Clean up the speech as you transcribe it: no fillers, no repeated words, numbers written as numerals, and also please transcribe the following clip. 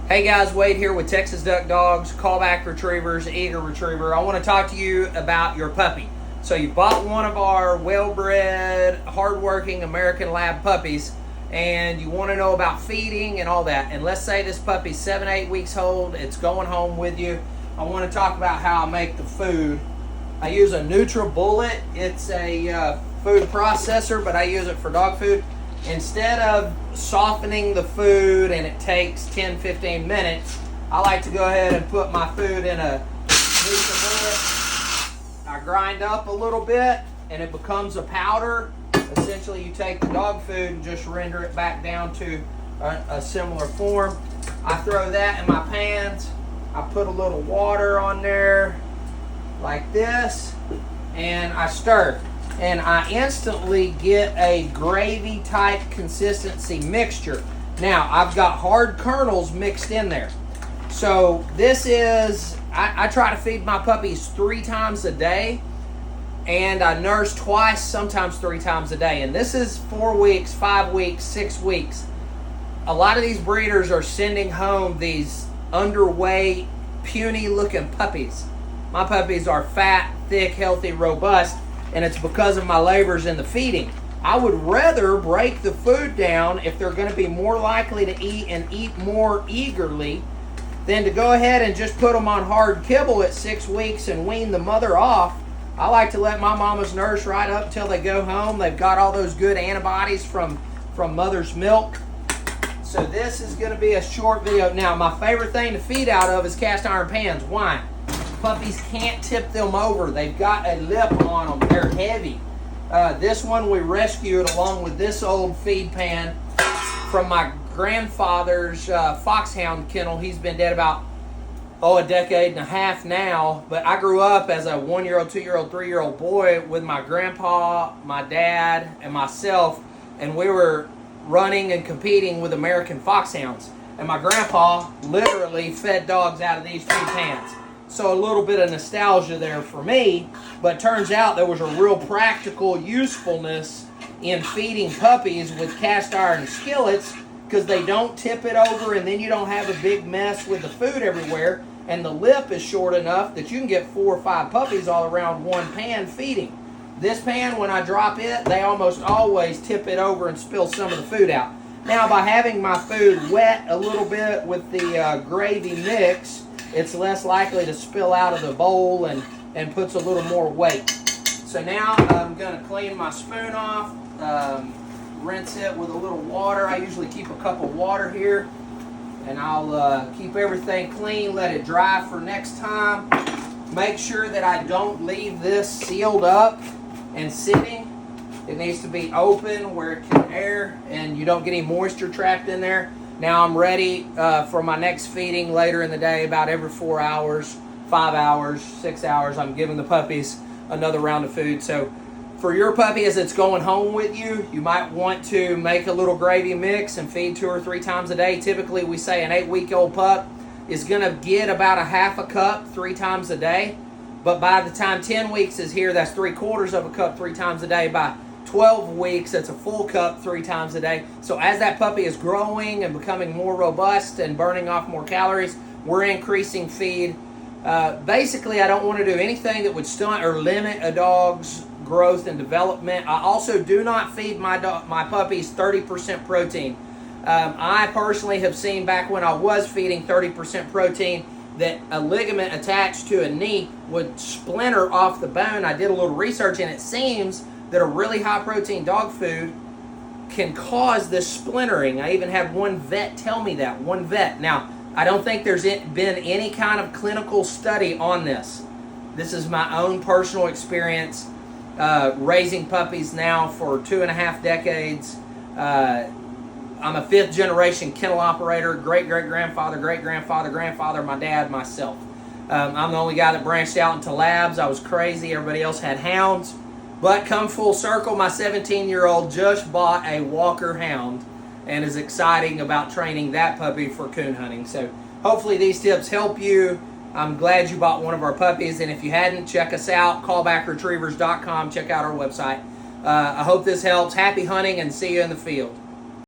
Hey guys, Wade here with Texas Duck Dogs, Callback Retrievers, Eager Retriever. I want to talk to you about your puppy. So you bought one of our well-bred, hard-working American Lab puppies, and you want to know about feeding and all that. And let's say this puppy's 7-8 weeks old, it's going home with you. I want to talk about how I make the food. I use a NutriBullet. It's a food processor, but I use it for dog food. Instead of softening the food and it takes 10-15 minutes, I like to go ahead and put my food in a NutriBullet. I grind up a little bit and it becomes a powder. Essentially, you take the dog food and just render it back down to a similar form. I throw that in my pans. I put a little water on there like this and I stir. And I instantly get a gravy type consistency mixture. Now, I've got hard kernels mixed in there. So this is, I try to feed my puppies 3 times a day, and I nurse twice, sometimes 3 times a day. And this is 4 weeks, 5 weeks, 6 weeks. A lot of these breeders are sending home these underweight, puny looking puppies. My puppies are fat, thick, healthy, robust, and it's because of my labors in the feeding. I would rather break the food down if they're going to be more likely to eat and eat more eagerly than to go ahead and just put them on hard kibble at 6 weeks and wean the mother off. I like to let my mamas nurse right up until they go home. They've got all those good antibodies from mother's milk. So this is going to be a short video. Now, my favorite thing to feed out of is cast iron pans. Why? Puppies can't tip them over. They've got a lip on them. They're heavy. This one we rescued along with this old feed pan from my grandfather's foxhound kennel. He's been dead about, a decade and a half now. But I grew up as a 1-year-old, 2-year-old, 3-year-old boy with my grandpa, my dad, and myself. And we were running and competing with American Foxhounds. And my grandpa literally fed dogs out of these feed pans. So a little bit of nostalgia there for me, but turns out there was a real practical usefulness in feeding puppies with cast iron skillets because they don't tip it over and then you don't have a big mess with the food everywhere, and the lip is short enough that you can get 4 or 5 puppies all around one pan feeding. This pan, when I drop it, they almost always tip it over and spill some of the food out. Now, by having my food wet a little bit with the gravy mix, it's less likely to spill out of the bowl and puts a little more weight. So now I'm going to clean my spoon off, rinse it with a little water. I usually keep a cup of water here, and I'll keep everything clean, let it dry for next time. Make sure that I don't leave this sealed up and sitting. It needs to be open where it can air and you don't get any moisture trapped in there. Now I'm ready for my next feeding later in the day, about every 4 hours, 5 hours, 6 hours. I'm giving the puppies another round of food. So for your puppy as it's going home with you, you might want to make a little gravy mix and feed 2 or 3 times a day. Typically we say an 8-week-old pup is going to get about a half a cup 3 times a day. But by the time 10 weeks is here, that's 3/4 of a cup 3 times a day. By 12 weeks, it's a full cup 3 times a day. So as that puppy is growing and becoming more robust and burning off more calories, we're increasing feed. Basically, I don't want to do anything that would stunt or limit a dog's growth and development. I also do not feed my puppies 30% protein. I personally have seen back when I was feeding 30% protein that a ligament attached to a knee would splinter off the bone. I did a little research and it seems that a really high protein dog food can cause this splintering. I even had one vet tell me that, one vet. Now, I don't think there's been any kind of clinical study on this. This is my own personal experience raising puppies now for 2.5 decades. I'm a 5th generation kennel operator, great-great-grandfather, great-grandfather, grandfather, my dad, myself. I'm the only guy that branched out into labs. I was crazy. Everybody else had hounds. But come full circle, my 17-year-old just bought a Walker Hound and is exciting about training that puppy for coon hunting. So hopefully these tips help you. I'm glad you bought one of our puppies, and if you hadn't, check us out, callbackretrievers.com. Check out our website. I hope this helps. Happy hunting, and see you in the field.